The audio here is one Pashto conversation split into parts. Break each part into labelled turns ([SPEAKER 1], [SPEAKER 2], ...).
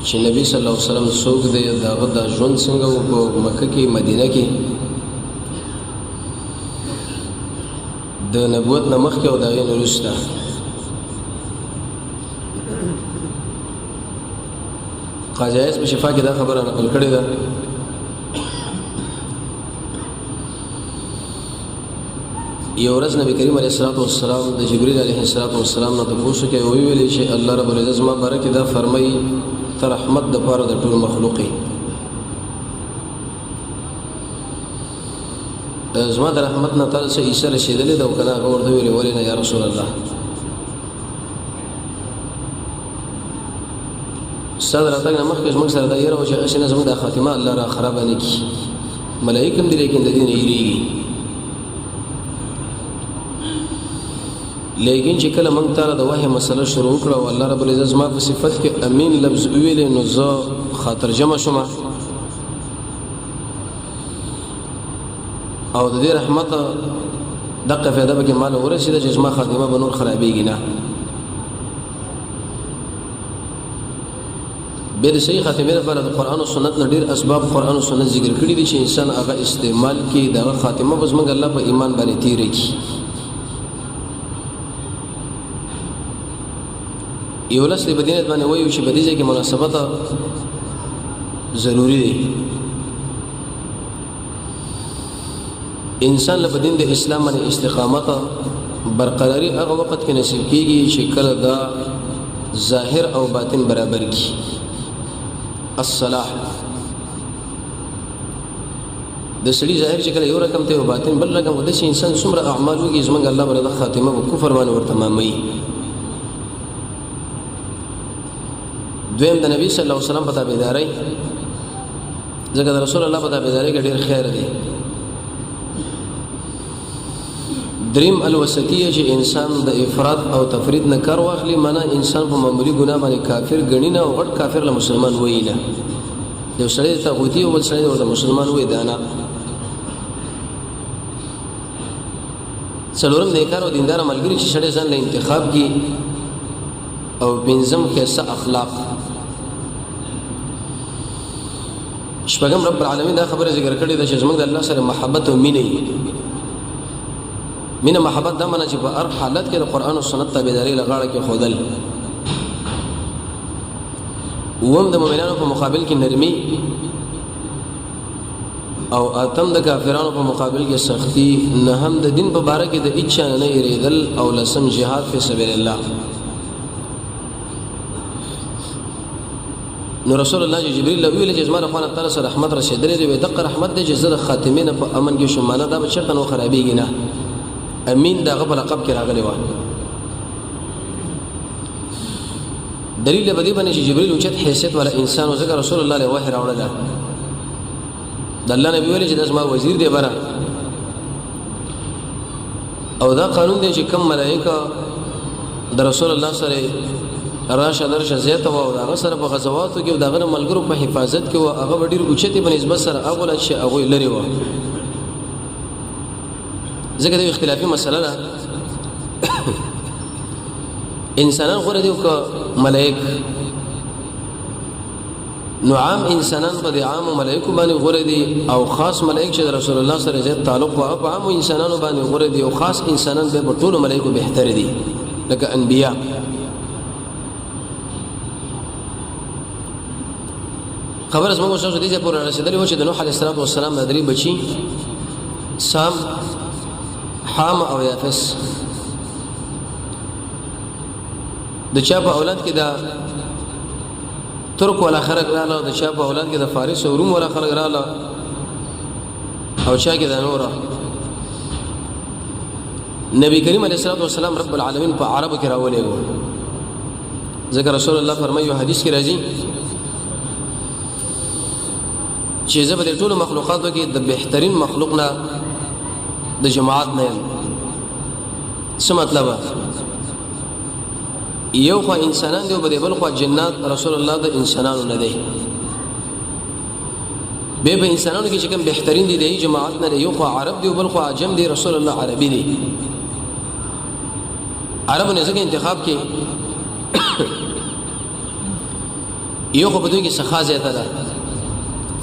[SPEAKER 1] چې نبی صلی الله علیه وسلم څوک دی داغه د ژوند څنګه په مکه کې مدینه کې د نبوت نه مخکې او دغه نه وروسته قاضي عیاض په شفا کې دا خبره نقل کړې ده یو ورځ نبی کریم علیه الصلاه والسلام د جبرئیل علیه السلام نه تاسو کې ویل چې الله رب العزت ما بارک دا فرمایي تر رحمت د پاره د ټول مخلوقي زما د رحمت نه تعالی سه عیسی رسیدلې دا کنه ورته ویل ولینه یا رسول الله صدر اتګ نه مخکې موږ سره دا یره او چې اسنه زموږ د خاتمه الله را خراب نه کی ملائکه دې لیکن د دې نه یریږي لیکن چې کله موږ تعالی د وحی مسله شروع کړه او الله رب العزت ما په صفت کې امین لفظ ویل نو زه خاطر جمع شوم او د دې رحمت دغه فائدہ به کې مال ورسېده چې ما خاتمه به نور خرابېږي نه به د صحیح خاتمه لپاره د قران او سنت نه ډېر اسباب قران او سنت ذکر کړي دي چې انسان هغه استعمال کې دغه خاتمه بس موږ الله په ایمان باندې تیرې کی یو لس د بدینت باندې وایو چې بدیجه کې مناسبت ضروری دی انسان له بدین د اسلام باندې استقامت برقراری هغه وخت کې نصیب کیږي چې کله دا ظاهر او باطن برابر کی الصلاح د سړي ظاهر چې کله یو رقم ته او باطن بل رقم د شي انسان څومره اعمال وکړي زمونږ الله برده خاتمه او کفر باندې ورته تمامي دویم د نبی صلی الله علیه وسلم په تابعداري ځکه د رسول الله په تابعداري کې ډېر خیر دی دریم الوسطیه چې انسان د افراط او تفرید نه کار واخلي معنا انسان په معمولی ګناه باندې کافر غنی نه او غټ کافر له مسلمان وایي نه یو سړی ته غوتی او بل سړی ورته مسلمان وایي دا نه څلورم د کار او دیندار ملګری چې سړی ځان له انتخاب کی او بنظم کیسه اخلاق شپږم رب العالمین دا خبره ذکر کړې ده چې زموږ د الله سره محبت او مینه محبت دا معنی چې په هر حالت کې د قران او سنت تابعداري لغاړه کې خودل ووم د مؤمنانو په مقابل کې نرمي او اتم د کافرانو په مقابل کې سختی نه هم د دین په باره کې د اچا نه یریدل او لسم جهاد فی سبیل الله نو رسول الله جبرئیل ویل چې زما خپل تعالی سره رحمت رسیدلې دی دغه رحمت د جزره خاتمه نه په امن کې شمانه دا بچته نو خرابېږي نه امین دا غو لقب کې راغلی و دلیل بدی باندې چې جبرئیل اوچت حیثیت والا انسان او ذکر رسول الله له وحی راوړل د الله نبی ویل چې د زما وزیر دی برا او دا قانون دی چې کم ملائکه د رسول الله سره راشه درشه زیاته و او هغه سره په غزواتو کې دغه ملګرو په حفاظت کې و هغه ډیر اوچتي په نسبت سره اول شي هغه لري و ځکه د اختلافي مسله ده انسانان غوړه دي او ملائک نو عام انسانان په عام ملائکه باندې غوړه دي او خاص ملائک چې رسول الله سره زیات تعلق او عام انسانانو باندې غوړه دي او خاص انسانان به په ټول ملائکه بهتر دي لکه انبیا خبر اسمه وشو دي چې پر رسیدلی و چې د نوح علیه السلام د درې بچي سام حام او یافس د چا په اولاد کې دا ترک ولا خلق رااله د چا په اولاد کې د فارس او روم ولا خلق رااله او چا کې د نور نبی کریم علیه السلام رب العالمین په عربو کې راولې وو ذکر رسول الله فرمایي حدیث کې راځي چې زبر ټول مخلوقاتو کې د بهترین مخلوقنا د جماعت نه څه مطلب یو خو انسانان دی او بل خو جنات رسول الله د انسانانو نه دی به انسانانو کې چې کوم بهترین دي د جماعت نه یو خو عرب دی او بل خو عجم دی رسول الله عربي دی عربو نه ځکه انتخاب کې یو خو په دوی کې سخا زیاته ده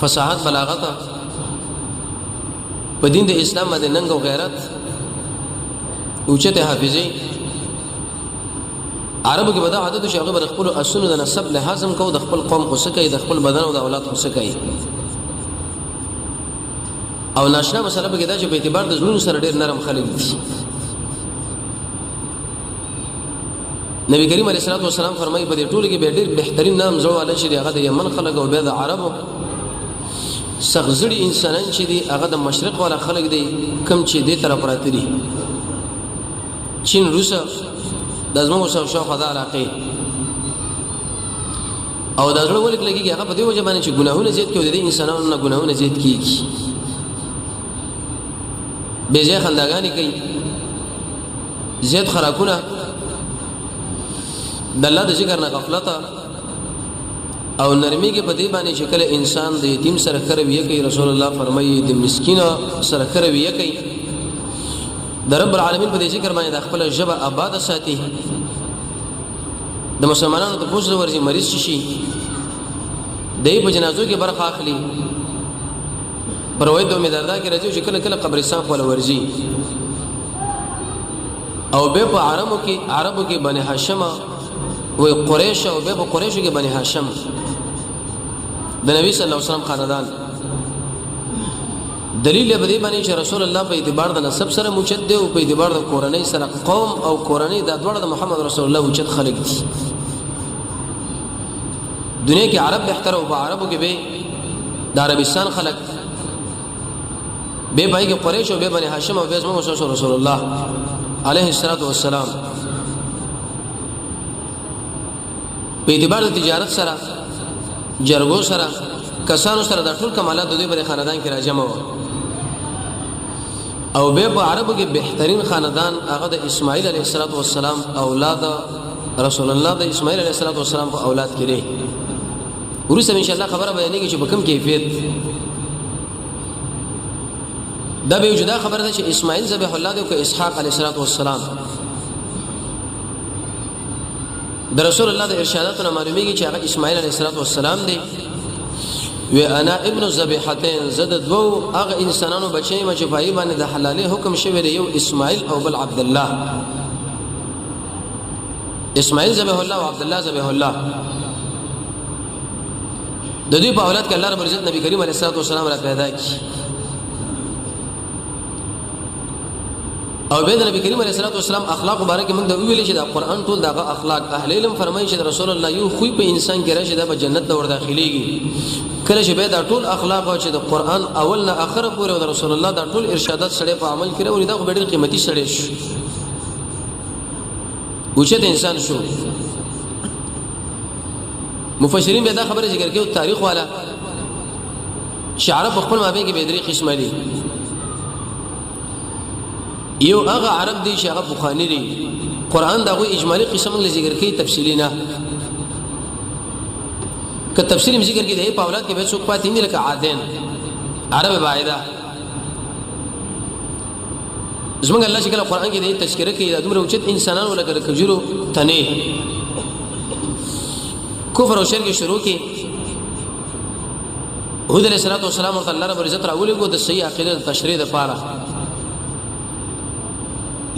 [SPEAKER 1] فصاحت بلاغت په دین د اسلام باندې ننګ او غیرت اوچته حافظي عربو کې بدا عادت شي هغه خپل اسونو د نسب لحاظم کو د خپل قوم اوسه کوي د خپل بدن او د اولاد اوسه کوي او ناشنا مسله به دا چې په اعتبار د زړونو سره ډېر نرم خلک دي نبی کریم علیه الصلاه والسلام فرمایي په دې ټولو کې به ډېر بهترین نام زړه والا شي هغه د یمن خلک او بیا د عربو سغزړي انسانان چې دي هغه د مشرق والا خلک دي کم چې دې طرف راته دي چین روس د زموږ سره شاوخوا د علاقې او د زړه ولګ لګي هغه په دې وجه باندې چې ګناهونه زیات کوي د انسانانو نه ګناهونه زیات کیږي به ځای خنداګانی کوي زیات خراکونه د الله د ذکر نه غفلت او نرمي کې په دې باندې چې کله انسان د یتیم سره کروي کوي رسول الله فرمایي د مسکین سره کروي کوي د رب العالمین په دې ذکر باندې د خپل جبه آباد ساتي د مسلمانانو د پوښتنه ورزي مریض شي دای په جنازو کې برخه اخلي پروید او مداردا کې راځي چې کله کله قبرستان خپل ورزي او به په عربو کې بني هاشم او قریش او به په قریشو کې بني هاشم د نبی صلی الله علیه وسلم خاندان دلیل به دی باندې چې رسول الله په اعتبار د نسب سره موچد دی او په اعتبار د کورنۍ سره قوم او کورنۍ د دوړه د محمد رسول الله موچد خلق دي دنیا کې عرب بهتر او عربو کې به د عربستان خلق به پای کې قریش او به بني هاشم او به محمد رسول الله علیه الصلاه والسلام په اعتبار د تجارت سره جرګو سره کسانو سره د ټول کمالات د دوی په خاندان کې راجمع او به په عربو کې بهترین خاندان هغه د اسماعیل علیه السلام اولاد رسول الله د اسماعیل علیه السلام په اولاد کې لري ورسره ان شاء الله خبره بیانېږي چې په کوم کیفیت دا به جدا خبره ده چې اسماعیل ذبح الله دی او اسحاق علیه السلام د رسول الله د ارشاداتو معلومیږي چې هغه اسماعیل علیه السلام دی و انا ابن ذبیحتین زد دو هغه انسانانو بچی ما چې پای باندې د حلالي حکم شوی دی یو اسماعیل او بل عبد الله اسماعیل ذبح الله او عبد الله ذبح الله د دې په اولاد کې الله رب عزت نبی کریم علیه السلام را پیدا کړ او به د نبی کریم علیه السلام اخلاق مبارک موږ د ویل چې د قران ټول دغه اخلاق اهل علم فرمایي چې رسول الله یو خو په انسان کې راشي د جنت د ور داخليږي کله چې به دا ټول اخلاق او چې د قران اول نه اخر پورې د رسول الله دا ټول ارشادات سره په عمل کړي او دا خو ډېر قیمتي سره شي وچه انسان شو مفسرین به دا خبره ذکر کوي تاریخ والا شعر په خپل مابین کې به درې قسمه دي یو هغه عرب دي چې هغه بخاری دي قران دا غو اجمالی قسم له ذکر کوي تفصیلی نه که تفصیل ذکر کوي د په اولاد کې به څوک پاتې نه لکه عادین عرب باعده زمونږ الله شکل قران کې د تذکرہ کوي د دومره اوچت انسانانو لکه کجورو تنه کفر او شرک شروع کې هود علیہ الصلوۃ والسلام او الله رب عزت راولې کو د صحیح عقیده تشریح د پاره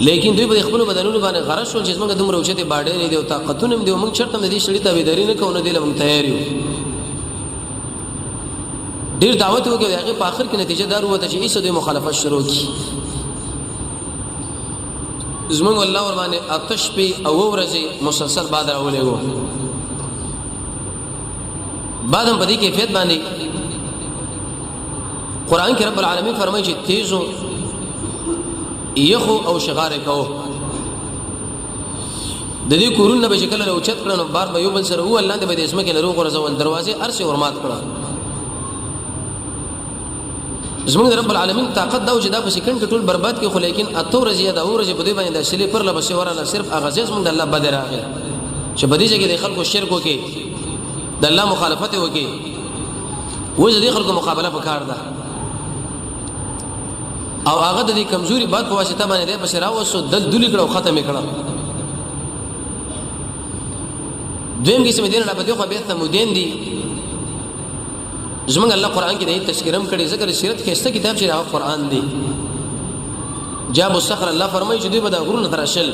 [SPEAKER 1] لیکن دوی په خپل بدنونو باندې غرض شول چې موږ دومره اوچته باډې نه دی او طاقتونه هم دی موږ چرته دې شړې ته ویداري نه کوو نه دی لمن تیار یو ډیر دعوت وکړي هغه په اخر کې نتیجه دار وته چې ایسه د مخالفت شروع کی زمونږ الله ور باندې آتش په او ورځي مسلسل بعد راولې وو بعدم په دې کیفیت باندې قران کې رب العالمین فرمایي چې تیزو یخو او شغار کو د دې کورونه به شکل راوچت کړنو بار به یو بل سره هو الله دې به اسمه کې لرو غرزول دروازه ارسه ورمات کړه زموږ رب العالمین طاقت دا وجدا په سکند ټول برباد کې خو لیکن اتو رضی دا ورځ په دې باندې د شلې پر لبسه ورانه صرف اغاز زموږ الله بدر راغی چې بدی ځکه د خلکو شرک وکي د الله مخالفت وکي وځ دې خلکو مقابله وکړ دا او هغه د دې کمزوري باد په واسطه باندې د بشرا وسو د دلی کړه ختم کړه دویم قسم دین را بده خو به ثمودین دي زمونږ الله قران کې د تذکرم کړي ذکر سیرت کې است کتاب چې راو قران دی جاب الصخر الله فرمایي چې دوی به د غرونو تراشل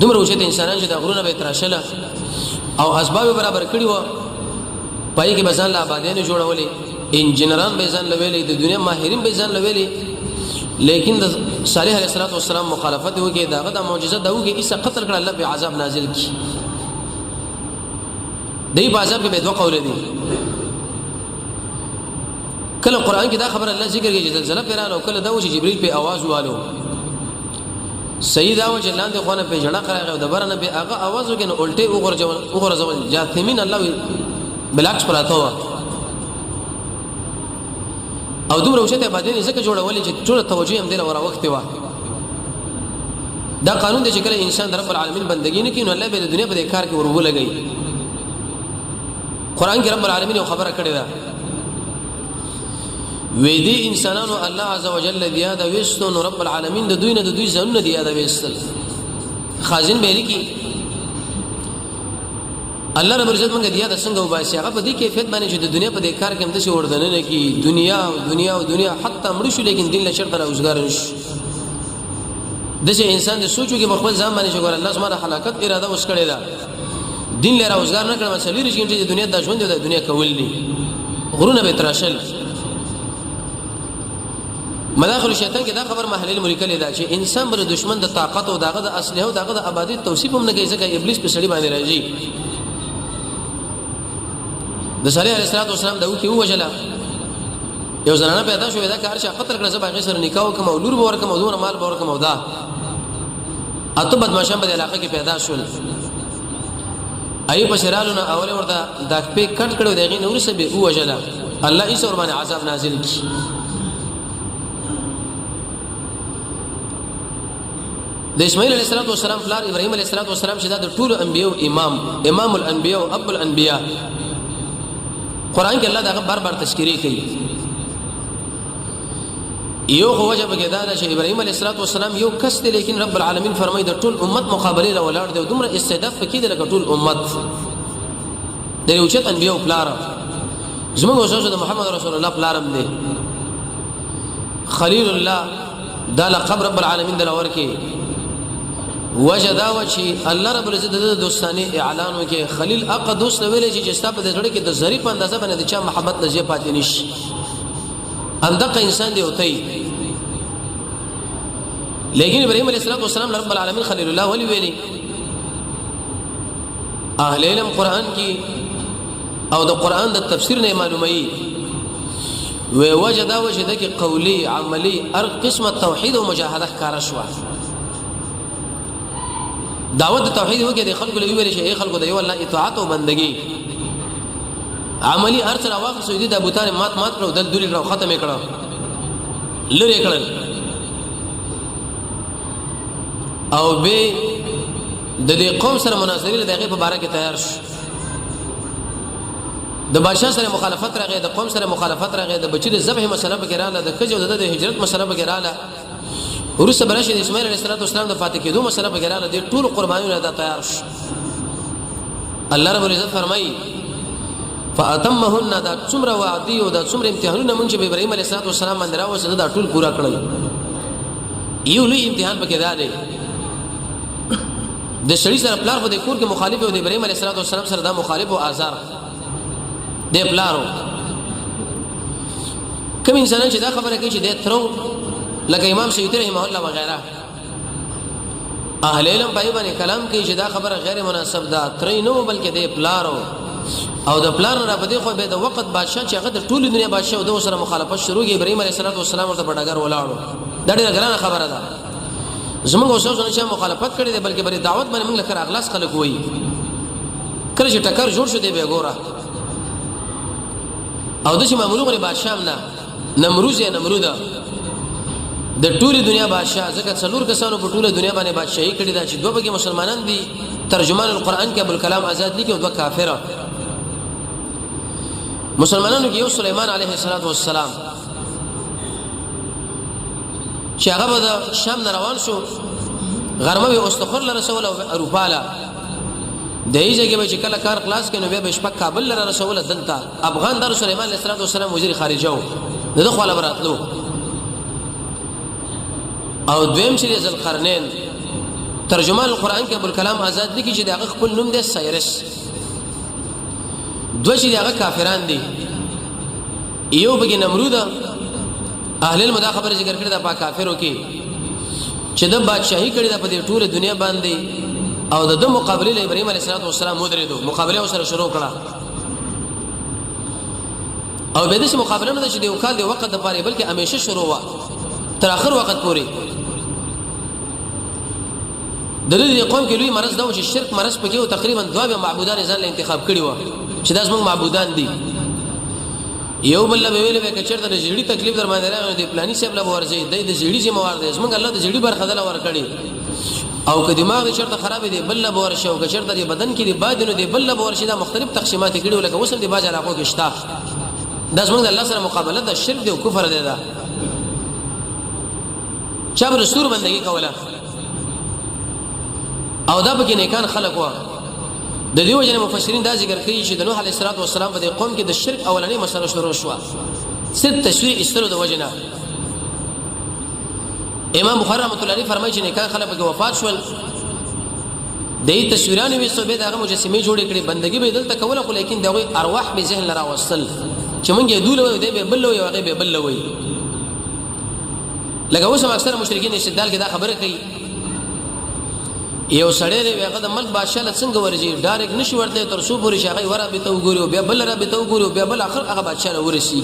[SPEAKER 1] دومره وشته انسانان چې د غرونو به تراشل او اسباب برابر کړي وو پای کې بزان لا آبادین جوړولې انجنيران به ځان لويلې د دنیا ماهرین به ځان لويلې لیکن د صالح علیه السلام مخالفت وکي داغه د معجزه دا وکي ایسه قتل کړه الله به عذاب نازل کی دی په عذاب کې به دوه قول دي کله قران کې دا خبر الله ذکر کوي چې زلزلہ پیرانه او کله دا و چې جبريل په आवाज والو سیدا و جلان دي خونه په جړه کراغه د برنه به هغه आवाज وکړي الټه وګرځول جاثمین الله بلاکس پراته او دومره وشته باندې ځکه جوړولې چې ټول توجه هم دل ورا وخت وا دا قانون دی چې کله انسان رب العالمین بندګی نه کینو الله به د دنیا په کار کې ورغو لګي قران کې رب العالمین یو خبره کړې ده وې دي انسانانو الله عزوجل دیاده وستو نو رب العالمین د دوی نه د دوی ځنه دیاده وستل خازن به لکی الله رب عزت مونږ دیاده څنګه وباسي هغه په دې کیفیت باندې چې د دنیا په کار کې هم څه وردنه نه کی دنیا حتی مړ شو لیکن دین له شرط را اوسګار نشي دغه انسان د سوچو کې خپل ځان باندې چې ګور الله سبحانه هلاکت اراده وس کړی دا دین له اوسګار نه کړم مسلې رښتینې چې د دنیا د ژوند د دنیا کول دي غرونه به تراشل مداخل شیطان کې دا خبر محلل ملکل دا چې انسان بر دشمن د طاقت او دغه د اسلحه او دغه د آبادی توصیف هم نه کوي ځکه ابلیس په سړي باندې راځي د صالح علیه السلام دا وکي وجلا یو زنانه پیدا شو دا کار چې خطر کړه زبا غي سره نکاح کوم او لور بور کوم او دون مال بور کوم او دا اته بدمعشان په علاقه کې پیدا شول ای په شرالونه اوله ورته دا په کټ کړو دغه نور څه به وجلا الله ایس اور باندې عذاب نازل کی د اسماعیل علیه السلام پلار ابراهیم علیه السلام چې دا د ټول انبیو امام الانبیاء او اب الانبیاء قران کې الله دا بار تذکری کوي یو خو وجه بګی دا چې ابراهیم علیه السلام یو کس دی لیکن رب العالمین فرمایي د ټول امت مقابله را ولاړ دی دومره استعداد پکې دی لکه ټول امت د یو چت انبیاء پلار زموږ اوسه د محمد رسول الله پلارم دی خلیل الله دا لقب رب العالمین د لور کې وجدا وچی الله رب العزت د دوستانه اعلان وکي خلیل اق دوست ویلې چې ستا په دړه کې د ظریف اندازه باندې د چا محبت لږه پاتې نشي اندقه انسان دی وتی لیکن ابراهيم عليه السلام رب العالمین خلیل الله ولي ویلي اهل علم قران کې او د قران د تفسیر نه معلومي وجدا وجدا کې قولي عملي هر قسمه توحید او مجاهده کار شو دعوت توحید هو کې د خلکو لوي ویل شي خلکو د یو الله اطاعت او بندگی عملی ارث راوخ سعودي د ابوتان مات کړو دل دوی راو ختم کړو لری کړل او به د دې قوم سره مناظره دغه په باره کې تیار شو د بادشاہ سره مخالفت راغی د قوم سره مخالفت راغی د بچی د ذبح مسله بګراله د کجو د هجرت مسله بګراله ورسره برشه د اسماعیل علیه السلام د فاتح کېدو مسله بګراله د ټول قربانیونه د تیار شو الله رب العزت فرمایي فاتمهن دا څومره وعدي او دا څومره امتحانونه مونږ به ابراهيم عليه السلام باندې راوځه دا ټول پورا کړل یو لوی امتحان پکې دا دی د شری سره پلار په د کور کې مخالف او د ابراهيم عليه السلام سره دا مخالف او آزار د پلارو کوم انسان چې دا خبره کوي چې د ترو لکه امام سیوطی رحمه الله وغيرها اهل علم په باندې کلام کوي چې دا خبره غیر مناسب ده ترې نو بلکې د پلارو او د پلان را پدې خو به د وخت بادشاہ چې هغه د ټول دنیا بادشاہ او د سره مخالفت شروع کی ابراهيم عليه السلام ورته بډاګر ولاړو دا ډېر ګرانه خبره ده زموږ اوسه چې مخالفت کړي دي بلکې بری دعوت باندې موږ لکه اخلاص خلک وایي کله چې ټکر جوړ شو دی به ګوره او د چې معمولو غری بادشاہ نه نمروز یا نمرودا د ټول دنیا بادشاہ ځکه څلور کسانو په ټول دنیا باندې بادشاہي کړي دا چې دوه بګي مسلمانان دي ترجمان القرآن کې ابو الکلام آزاد لیکي او دوه کافر مسلمانانو کې یو سليمان عليه السلام چې هغه د شام روان شو غرمه او استخر لرسول او اروپا لا دای ځای کې چې کله کار خلاص کینو بیا بشپک کابل لره رسول دلته افغان در سليمان عليه السلام وزیر خارجه و دغه خپل براتلو او دویم چې ذوالقرنین ترجمان القرآن کې ابوالکلام آزاد دي چې دغه خپل نوم دی سایرس دوه چې دغه کافران دي یو بګي نمرود اهل المدا خبر ذکر کړی دا پاک کافرو کې چې د بادشاہي کړی د په دې ټوله دنیا باندې او د مقابله ابراهيم عليه السلام مدریدو مقابله سره شروع کړه او به دې مقابله نه چې د وکال د وخت لپاره بلکې همیشه شروع وا تر اخر وخت پورې د دې قوم کې لوی مرز دا و چې شرک مرز پکې او تقریبا دوه معبودان ځان له انتخاب کړي و چې داس موږ معبودان دي یو بل له ویلې به کچرته د جړی تکلیف در باندې راغلی دی پلاني صاحب له ورځي د جړی ذمہ وار دی موږ الله د جړی برخه دل ور کړی او که دماغ چرته خراب دی بل له ور شو که چرته دی بدن کې دی بادنو دی بل له ور شي دا مختلف تقسیمات کړي ولکه وسم دی باج علاقو کې شتا داس موږ الله سره مقابله د شرک دی او کفر دی دا چا بر سور بندگی کوله او دا به نیکان خلق و د دې وجه مفسرین دا ذکر کوي چې د نوح علیه السلام په قوم کې د شرک اولنې مسله شروع شو ست تشریع استلو د وجنه امام بخاری رحمۃ اللہ علیہ فرمایي چې نیکان خلک په وفات شول د دې تصویرانو وي صوبې دغه مجسمه جوړې کړې بندګي به دلته کوله خو لیکن دغه ارواح به ذهن لرا وصل چې مونږ یې دوله وي دی به بل وي هغه به بل وي لکه اوس اکثر مشرکین استدلال کې دا خبره کوي یو سړی دی هغه د ملک بادشاہ له څنګه ورځي ډایرک نشي ورته تر څو پورې شاغي ورا به تو ګوري بیا بل را به تو ګوري بیا بل اخر هغه بادشاہ له ورسي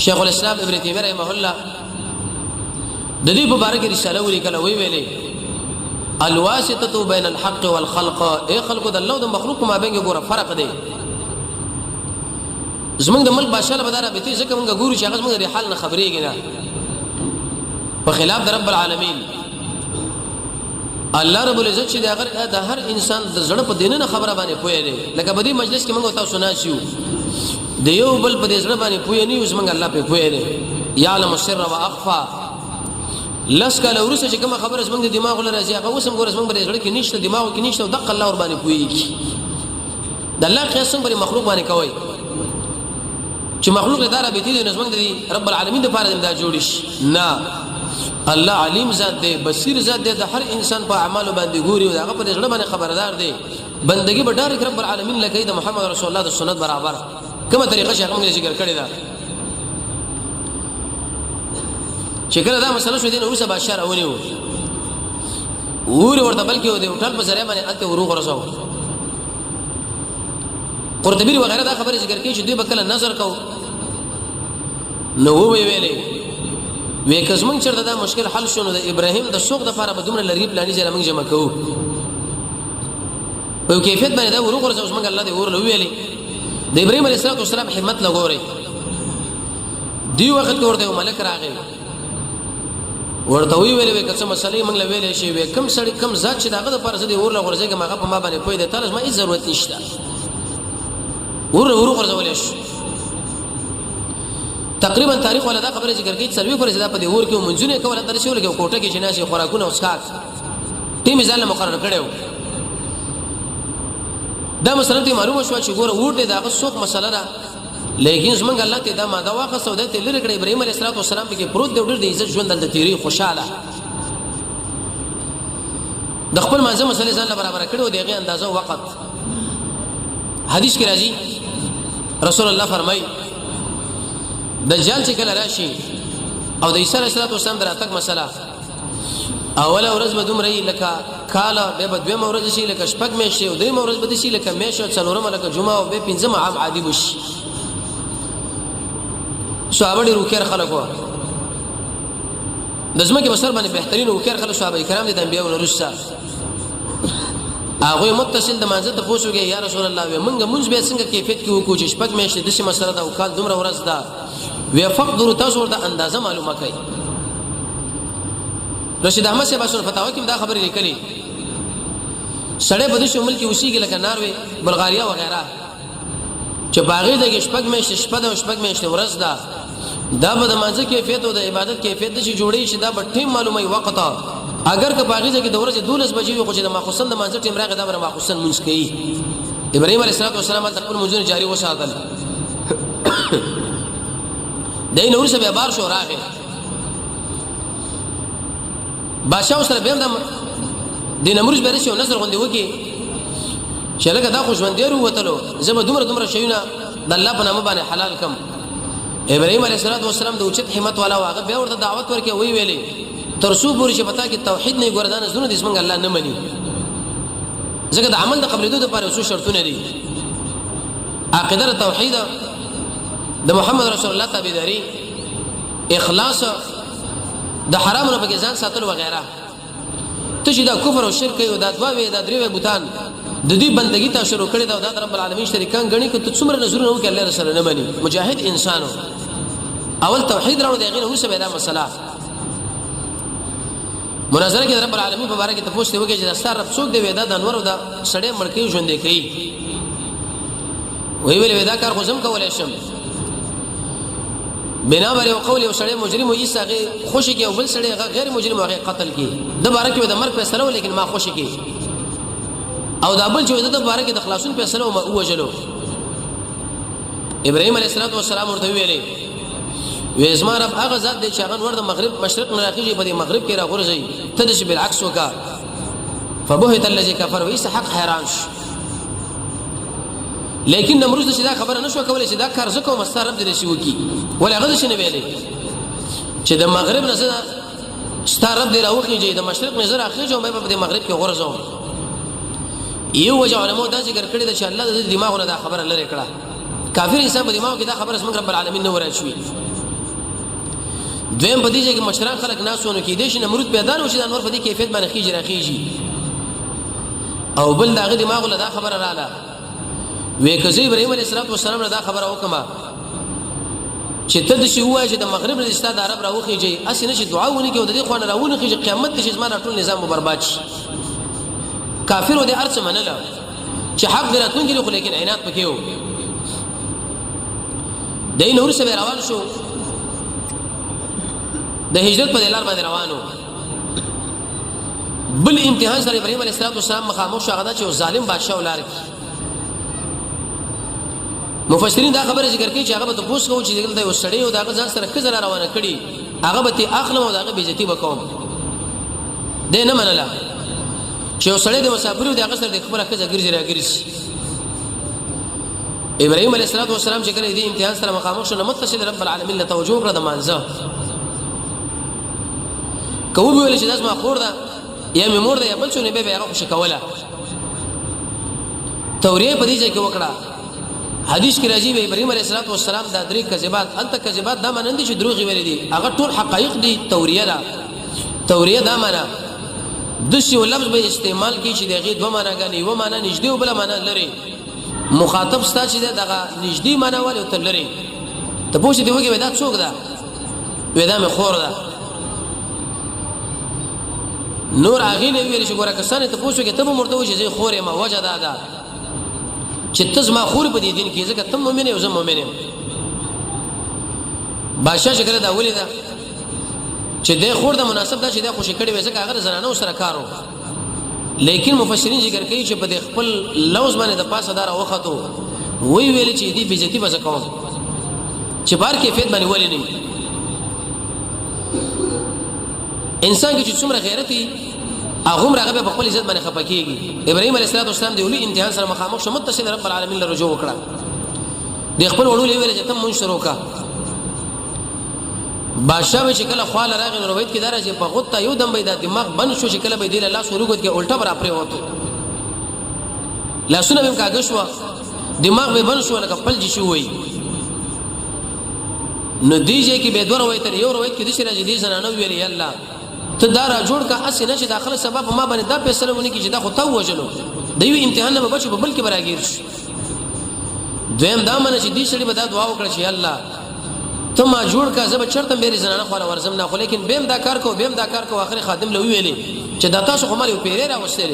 [SPEAKER 1] شیخ الاسلام ابن تیمیہ رحمه الله د دې په اړه کې رساله ولیکله ویلې الواسطه بین الحق والخلق اي خلق د الله د مخلوق ما بین ګوره فرق دی زمونږ د ملک بادشاہ له بداره به ځکه مونږ ګورو چې هغه زمونږ د حال نه خبرېږي نه په خلاف د رب العالمین الله رب العزت چې د هر انسان د زړه په دینه خبره باندې پوهه دی لکه په دې مجلس کې موږ تاسو ناسیو د یو بل په دې زړه باندې پوهه نه اوس موږ الله په پوهه دی یعلم السر واخفى لس کله ورسې چې کوم خبره زموږ د دماغ له راځي هغه اوس موږ زموږ په زړه کې نشته دماغ کې نشته او دق الله ور باندې پوهیږي د الله قسم پر مخلوق باندې کوي چې مخلوق اداره به دي نظم د رب العالمین د لپاره دا جوړ شي نه الله علیم ذات دی بصیر ذات دی د هر انسان په اعمالو باندې ګوري او هغه په ځړه باندې خبردار دی بندگی به ډار رب العالمین لکه د محمد رسول الله د سنت برابر کومه طریقه چې موږ ذکر کړی دا چې کله دا مسله شو دین اوسه بشار اونیو ورته بلکې د هوټل په ذریعہ باندې انت وروغ رسو قرطبی وغیرہ دا خبره ذکر کوي چې دوی به کله نظر کو نو ویلې وې کزمن چرته دا مشکل حل شونه د ابراهیم د سوق د لپاره به دومره لری پلاني ځای موږ جمع کوو په کیفیت باندې دا ورغور اوس موږ الله دې ور لویلې د ابراهیم علیه السلام همت لګوري دی وخت ورته ملک راغی ورته ویلې وې کڅ مسلې موږ لویلې شي وې کم سړی کم ذات چې داغه د لپاره دې ور لغورځي که ماغه په ما باندې پوي د تاسو ما هیڅ ضرورت نشته ورغور ځولې شي تقریبا تاریخ ولا دا خبره ذکر کوي سروي پر زدا په دې ور کې منځونه کوله درسي ولګي کوټه کې جناسي خوراکونه او اسکات ټیم ځاله مقرر کړو دا مسله ته معلومه شو چې ګوره ورته دا سوق مسله ده لیکن زمونږ الله ته دا ماده واخه سوده ته لری کړ ابراهيم عليه السلام کې پروت دی ډېر د عزت ژوند د تیری خوشاله د خپل منځه مسله ځان برابر کړو دغه اندازو وخت حدیث کې راځي رسول الله فرمایي دجال چې کله راشي او د عیسی علیه السلام دراتک مسله اوله ورځ به دومره لکه کاله به دویمه ورځ شي لکه شپږ میاشتې او دریمه ورځ به شي لکه میاشت څلورمه لکه جمعه او به پنځمه عام عادي وشي صحابه ډېر وکړ خلکو د زمکه بسر باندې بهترین وکړ خلک صحابه کرام دي د انبیانو ورسره هغه متصل د مانزه ته پوښوږي یا رسول الله موږ به څنګه کیفیت کې وکړو چې شپږ میاشتې د شي مسله دا او کال دومره ورځ ده وی فقدر تاسو ورته اندازه معلومه کړئ رشید احمد صاحب اصل فتاوا کې دا خبرې لیکلي سړی په دې شمول کې اوسېږي لکه ناروې بلغاریا وغیرہ چې باغې د شپږ میاشتې شپږ میاشتې ورځ ده دا به د مانځه کیفیت او د عبادت کیفیت چې جوړې شي دا به ټیم معلومه وخت اگر که باغیزه کې د ورځې 12 بجې وي خو چې د ماخوسن د مانځ ټیم راغی دا بر ماخوسن مونږ کوي ابراهيم عليه السلام خپل مونږ جاری وساتل دین ورسره به بار شو راغی بادشاہ سره به د نمرود به رسو نظر غوندي وکي چې لکه دا خوشبندېرو وتلو زما دومره شیونه د الله په نامه باندې حلال کم ابراهيم عليه السلام د اوچت همت والا واغه به ورته دعوت ورکې وی ویلې ترسو پوری چې پتا کې توحید نه ګردان زونه د اسمنګ الله نه مني ځکه د عمل د قبلېدو لپاره څو شرطونه دي عقیده توحید د محمد رسول الله تابعداري اخلاص د حرامونو په ځان ساتل وغيرها ته چې دا کفر او شرک او دا دوا وي دا درې بوتان د دې بندگی ته شروع کړی دا د رب العالمین شریکان غني ک ته څومره نظرونه وکړي الله رسول نه مني مجاهد انسانو اول توحید راو دغه ورسره به دا مسله مناظره کې رب العالمین په باره کې تاسو ته وکړي چې ستاسو رب څوک دی ودا د انور او د سړې مړکې ژوندې کوي وی ویل ودا کار خو زم کولای شم بنا بر یو قول یو سړی مجرم وي ساغه خوشي کې او بل سړی غیر مجرم هغه قتل کی د باره کې د مرګ فیصله ولیکن ما خوشي کی او دا بل چې د باره کې د خلاصون فیصله او وجلو ابراهيم عليه السلام ورته ویلې وېزما رب هغه ذات دی چې هغه ور د مغرب مشرق نه راخیږي په مغرب کې راغورځي تدش بالعکس وکا فبهت الذي كفر ويس حق حیران لیکن نمرود چې دا خبره نشو کولای چې دا کار زکه مستر رب دې شي وکي ولا غد شي نه ویلې چې د مغرب نه ستار رب دې راوخیږي د مشرق نظر اخیږي او په مغرب کې غورځو یو وجه علماء دا ذکر کړی چې الله د دماغونو دا خبره لری کړه کافر انسان په دماغ کې دا خبره اسمن رب العالمین نه ورچوي دویم بدی چې مشران خلک ناسونه کې دي چې نمرود پیدا نه وشي د انور په دې کیفیت باندې خيږي راخیږي او بل داغه دماغ له دا خبره رااله وې کزي ابراهيم عليه السلام دا خبره وکما چې تد شي وای چې د مغرب نه استاد عرب راوخیږي اسی نشي دعاونه کې او د دې خوانه راونه کې قیامت کې زما ټول نظام برباد شي کافر و دې ارڅ منله چې حق دراتون کې خو لیکن عینات پکې وو دین اور سره روان شو د هجرت په لار باندې روانو بل امتحان سره ابراهيم عليه السلام مخامخ شو غدا چې ظالم بادشاہ ولار مفسرین دا خبره ذکر کوي چې هغه به پوښتنه کوي چې دلته یو سړی او دا ځان سره کزر روانه کړي هغه به تی اخلم او دا بیزتی وکوم دې نه منله چې یو سړی د مسافر دی هغه سره د خبره کزه ګرځي راګرځي ابراهيم عليه السلام چې کله دې امتحان سره مخامخ شو نو متصل رب العالمین له توجه کړ د مانځه کوم ویل چې داس ما خور ده یا می مور ده یا بل څه نه به هغه خوش کوله توریه په دې ځای کې وکړه حدیث کې راځي ابراهيم عليه السلام د درې کذبات انت کذبات دا مانند چې دروغ ویل دي هغه ټول حقایق دي توریه دا معنا د شی لفظ به استعمال کی چې دغه دوه معناګانی و معنا نږدې او بل معنا لري مخاطب ستا چې دغه نږدې معنا ولې او تل لري ته پوښتې دی وګورئ دا څوک ده ودا مې خور ده نور هغه نه ویل چې ګوره کسانه ته پوښتې ته به مرته وځي خورې ما وجه ده چې تاسو ما خور په دې دین کې ځکه تم مؤمن یو زم مؤمن یم بادشاہ شکر دا ولې ده چې د خور د مناسب دا چې د خوشی کړي وځه هغه زنانو سره کارو لیکن مفسرین ذکر کوي چې په خپل لوز باندې د پاسه دار وختو وی ویل چې دې بیزتی وځه کوم چې بار کیفیت باندې ولې نه انسان کې چې څومره غیرت هغه راغه په خپل عزت باندې خپکیږي ابراهيم عليه السلام دی ولې امتحان سره مخامخ شو متصل رب العالمین له رجوع وکړه د خپل وړو ویل چې تم منشر وکړه بادشاہ به شکل خپل راغی نو روایت کې درځي په غوته یو دم به د دماغ بن شو شکل به دی الله سره وګت کې الټا بر اپره وته لاسونه به کاږه شو دماغ به بن شو لکه پلج شو وي نو دیږي کې به دوه روایت یو روایت کې د شي راځي دي زنانه ویلي الله ته دا را جوړ کا اسی نه چې داخله سبب ما باندې دا فیصله ونی کی چې دا خو تو وجلو د یو امتحان نه بچو بل کې براګیر شي دویم دا منه چې دې سړي به دا دعا وکړي چې الله ته ما جوړ کا زب چرته مې زنانه خو ورزم نه خو لیکن بهم دا کار کو اخر خادم له ویلې چې دا تاسو خو مالو پیری را وسته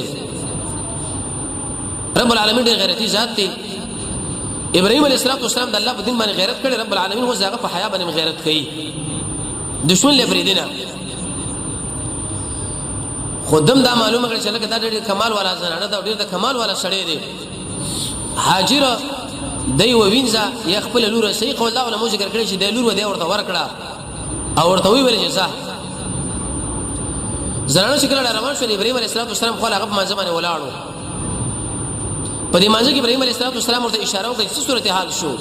[SPEAKER 1] رب العالمین دې غیرتی ذات دی ابراهيم عليه السلام د الله په دین باندې غیرت کړي رب العالمین هو ځای په حیا باندې غیرت کوي دشمن له فریدنا خودم دا معلومه کړ چې لکه دا ډېر کمال والا زنانه دا ډېر د کمال والا سړی دی حاجر دی وینځه یا خپل لور صحیح قول دا علماء ذکر کړی چې د لور ودی ورته ورکړه او ورته ویل چې ځه زنانه چې کله روان شو ابراهيم عليه السلام خو هغه په ځمانه ولاړو په دې مانځ کې ابراهيم عليه السلام ورته اشاره وکړه چې صورت حال شو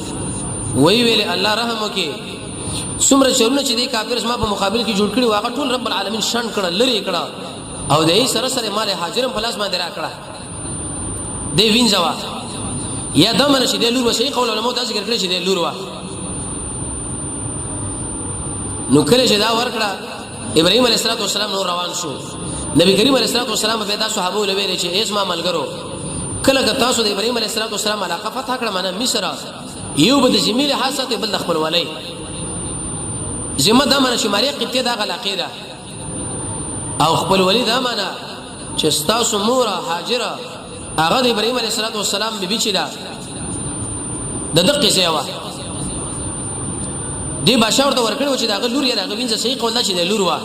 [SPEAKER 1] وی ویل الله رحم وکي څومره شرونه چې دې کافر زما په مقابل کې جوړ کړي واغه ټول رب العالمین شان کړه لری کړه او دې سره سره مال حاضرم پلاس باندې را کړه دې وینځوا یا دمن چې دې لور وشي قول علماء دا ذکر کړی چې دې لور وا نو کله چې دا ورکړه ابراهيم عليه السلام نور روان شو نبی کریم علیه السلام به دا صحابه ولوي چې اسما ملګرو کله که تاسو د ابراهيم عليه السلام علاقه فتح کړه معنا مصر یو بده زميل حاسه بل خپل ولای زمه دا معنا چې ماري قبطه دا علاقه ده او خپل ولی دا معنا چې تاسو مور هاجره هغه د ابراهيم عليه السلام بیبي چې دا د دقه سیوا دی بشاور ته ورکړو چې دا غلور یا دا غوینځه صحیح قول دا چې د لور وا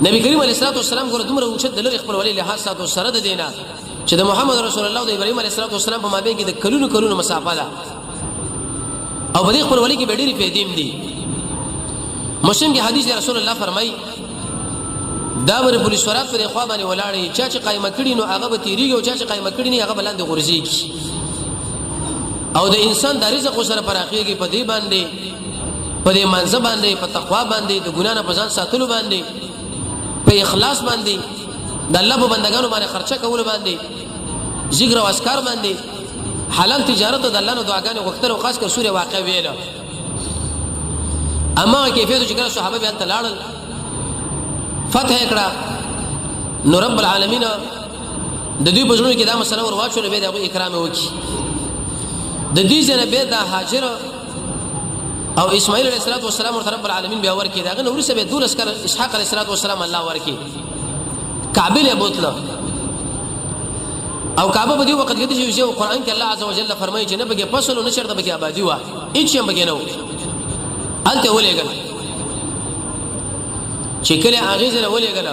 [SPEAKER 1] نبی کریم علیه السلام ګور دومره اوچت د لری خپل ولی له حساسو سره د دینه چې د محمد رسول الله د ابراهيم علیه السلام په مابین کې د کلونو مسافه ده او په دې خپل ولی کې ډېری پیدیم دي مسلم کې حدیث رسول الله فرمایي دا ور پولیس ورات پر خوا باندې ولاړی چې قائمه کړي نو هغه به تیریږي او چې قائمه کړي نه هغه بلند غورځي او د انسان د رزق سره پراخيږي په دې باندې په دې منځ باندې په تقوا باندې د ګنا نه پزان ساتلو باندې په اخلاص باندې د الله په بندگانو باندې خرچه کول باندې ذکر او اذکار باندې حلال تجارت د الله نو دعاګانې غوښتل او خاص کر سوره واقع ویل اما کیفیت چې کله صحابه بیا تلاړل فتح کړه نو رب العالمین د دې بجنو کې دا مسله ور واچول به د اکرام وکي د دې ځنه به د هاجر او اسماعیل علیه السلام ورته رب العالمین بیا ورکی دا نو ورسره به دولس کر اسحاق علیه السلام الله ورکی کعبه له بوتله او کعبه په دې وخت کې چې قرآن کې الله عزوجل فرمایي چې نه بګي فصل او نشر د بګي آبادی وا هیڅ هم بګي نه و انت ولېګل چې کله هغه زره ولېګل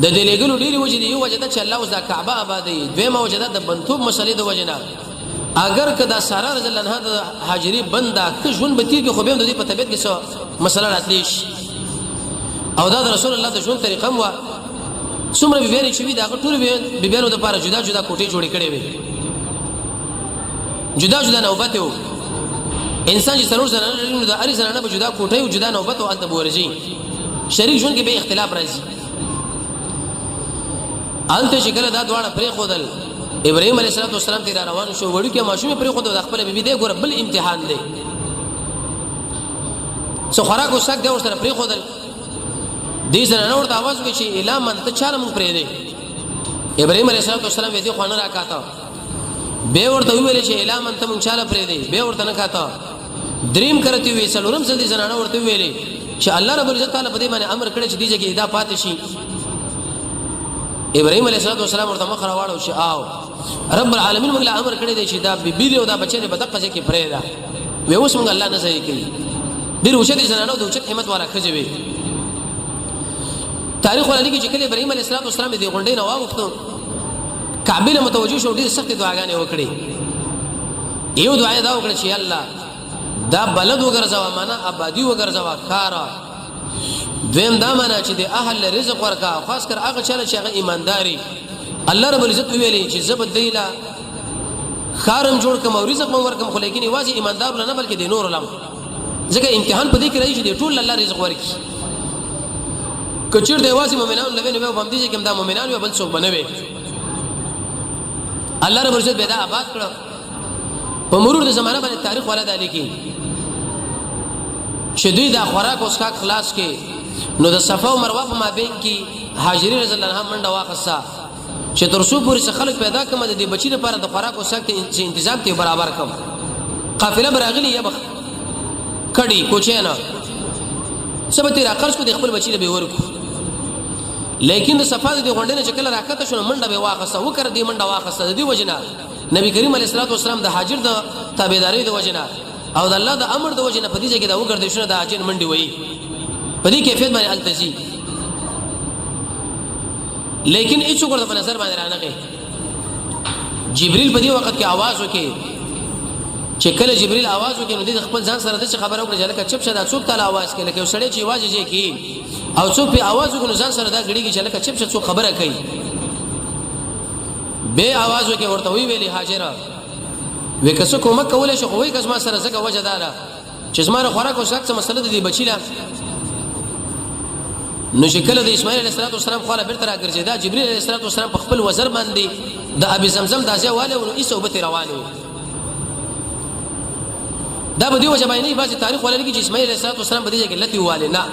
[SPEAKER 1] د دې لګلو ډېری وجې دی یو وجه چې الله وزا کعبه آبادی دویمه وجه د بنتوب مسلې د وجنه اگر کدا سارا رضی الله عنها د هاجری بندا که ژوند به تیر کې خو به د دې په طبيعت کې څه مسله راتلیش او دا رسول الله د ژوند طریقه مو څومره به ویری چې دا ټول به بیانو د لپاره جدا کوټې جوړې کړې وي جدا نوبت یو انسان چې سرور زنانه لري د اړ زنانه به جدا کوټې او جدا نوبت او انت بورځي شریک ژوند کې به اختلاف راځي انت شکل دا دواړه پرې خودل ابراهيم عليه السلام ته روان شو وړو کې ماشومه پرې خود د خپل بیبي دی ګور بل امتحان دی سو خوراک وسک دی ورسره پرې خودل دې زنانه ورته आवाज وکړي چې الا من ته چاله مونږ پرې دی ابراهيم عليه السلام دې خو نه راکاته به ورته ویل چې الا من ته مونږ چاله پرې دی به ورته نه کاته دریم کرتی وی سلورم سدي زنانه ورته ویلې چې الله رب العزت تعالی په دې باندې امر کړی چې دې ځکه دا پاتې شي ابراهيم عليه السلام ورته مخ راوړو چې آو رب العالمین موږ له امر کړی دی چې دا بیبي او دا بچی په دقه کې پرې ده وې اوس موږ الله نه صحیح کوي ډیر اوچت زنانه د اوچت همت والا خځوي تاریخ ولې کې چې کله ابراهيم عليه السلام دې غونډې نه واغفتو کعبه له متوجه شو ډیر سخت دعاګانې وکړي یو دعا دا وکړه چې الله دا بلد وګرځوا معنا آبادی وګرځوا کارا دویم دا معنا چې د اهل رزق ورکا خاص کر هغه چاله چې هغه ایمانداری الله رب العزت ویلي چې زبد دیلا خارم جوړ کوم او رزق مو ورکم خو لیکن واځي ایماندار نه بلکې د نور علم ځکه امتحان په دې کې راځي چې ټول الله رزق ورکي کچیر دی واځي مؤمنان لوي نو هم دي چې کوم دا مؤمنان یو بل څوک بنوي الله رب العزت پیدا آباد کړ په مرور د زمانه باندې تاریخ ولا د لیکي شدید خوراک اوس کا خلاص کې نو د صفا او مروه په مابین کې هاجری رضی الله عنها منډه واخصه چې تر څو پورې خلک پیدا کړم د دې بچی لپاره د خوراک او سخت تنظیم ته برابر کړم قافله براغلی یا بخ کډي کوچینا سبته راقرض کو د خپل بچی له ورکو لیکن د صفا د غونډې نه چکل راکته شو منډه به واخصه وکړ دې منډه واخصه د دې وجنه نبی کریم علیه السلام د هاجر د تابعداري د وجنه او د الله د امر د وجنه په دې کې دا وګرځي شنو د هاجر منډي وای په دې کیفیت باندې التزی لیکن هیڅ څوک ورته په نظر باندې رانغی. جبريل په دې وخت کې आवाज وکړي چې کله جبريل आवाज وکړي نو د خپل ځان سره د خبرو کړي چې لکه چپ شه دا څوک تعالی आवाज کوي لکه وسړی چې आवाज یې کوي او څوک په आवाज وکړي ځان سره دا غړي چې لکه چپ شه څوک خبره کوي. به आवाज وکړي ورته ویلي هاجره وکاسو کومه کوله شو خوې کس ما سره زګه وجه داله چې زما خوراک او څه مسله دي بچی لا نو شکل د اسماعیل علیه السلام خو له بیرته راګرځي دا جبرئیل علیه السلام په خپل وزر باندې د ابي زمزم دازه والے او ایسو به روانه دا به دی وجه باندې بعضی تاریخ ولري چې اسماعیل علیه السلام په دې کې لتی والے نه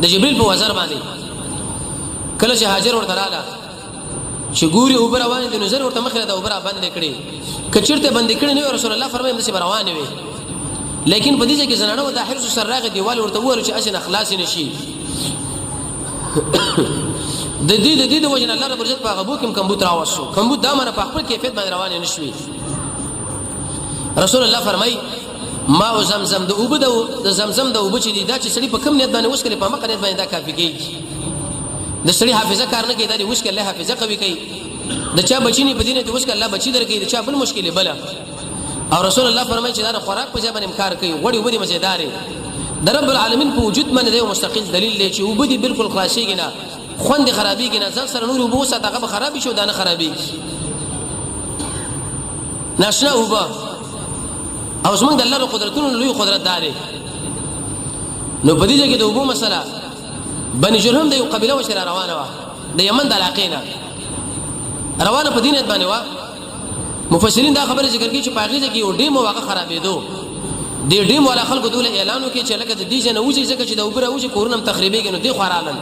[SPEAKER 1] د جبرئیل په وزر باندې کله چې هاجر ورته رااله چې ګوري او روانه د نظر ورته مخه دا اوبره باندې کړي کچرته باندې کړي نو رسول الله فرمایي چې روانه وي لیکن په دې کې زنانه د حرس سراغ دیوال ورته ور چې اسنه خلاص نشي د دې د وجه الله رب عزت په غبو کې کمبوت راوښو کمبوت دا مره په خپل کیفیت باندې روانه نشوي. رسول الله فرمایي ما او زمزم د اوبد د زمزم د اوب چې دا چې سړي په کم نیت باندې وسکري په مقصد باندې دا کافي کیږي. د سړي حافظه کار نه کوي دا وسکه الله حافظه قوي کوي د چا بچینی په دینه د وسکه الله بچی درکې د چا بل مشکل بل او رسول الله فرمایي چې دا خوراک په ځای باندې انکار کوي وړي وړي مزیدار د رب العالمین په وجود باندې یو مستقل دلیل دی چې وبدي بالکل خلاصيږي نه خوند خرابيږي نه ځان سره نور وبوسه هغه خرابي شو دا نه خرابيږي ناشنا وبا او زمونږ د الله قدرتونو لوی قدرت داري. نو په دې کې د وبو مسله بني جرهم د یو قبيله وشره روانه و د یمن د علاقې نه روانه په دینت باندې و مفسرین دا خبره ذکر کوي چې پاغیزه کې یو ډیم واقع خرابېدو د ډیم ولا خلکو دوله اعلان وکړي چې لکه د دې جن اوځي ځکه چې د اوبره اوځي کورنم تخریبېږي نو دی خورالن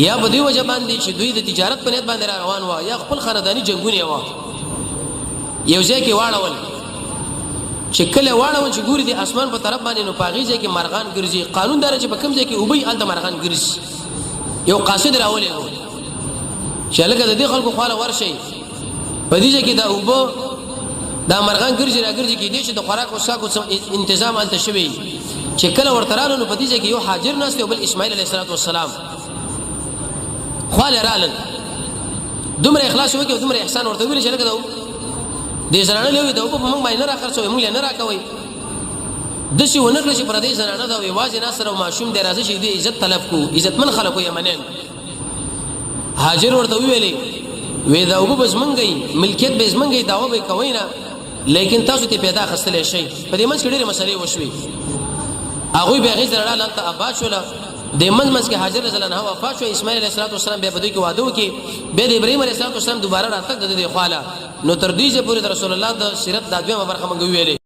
[SPEAKER 1] یا په دې وجه باندې چې دوی د تجارت په نیت باندې روان و یا خپل خردانی جنگونه و یو ځای کې واړول چې کله واړول چې ګوري د اسمان په طرف باندې نو پاغیزه کې مرغان ګرځي قانون دار چې په کوم ځای کې اوبي الته مرغان ګرځي یو قاصد راولې و چې لکه د دې خلکو خاله ورشي په دې کې دا اوبو دا مرغان ګرځي راګرځي کې دي چې د خوراک او ساکو تنظیم الته شوی چې کله ورته رالو نو په دې کې یو حاضر ناست او بل اسماعیل علیه السلام خاله رالل دومره اخلاص وکي دومره احسان ورته ویل چې لکه دا دې زنانه له دې په موږ باندې نه راخرڅوي موږ نه راکوي د شي ونکړي چې پر دې زنانه دا واځي ناصر او معشوم دې راځي چې دې عزت طلب کو عزت من خلکو یمنین هاجر ورته ویلې وې دا وب بس منګي ملکیت به منګي داوا به کوي نه لیکن تاسو ته پیدا خستلې شي په دې منځ کې ډېرې مسلې وشوي هغه به غیر لاله ته اباد شول د منځ کې هاجر رضی الله عنها وفات شو اسماعیل علیه السلام به بدوی کې واده وکي به د ابراهیم علیه السلام دوباره راتګ د دې خاله نو تر دې چې پورې رسول الله د سیرت د دویمه برخه مونږ ویلې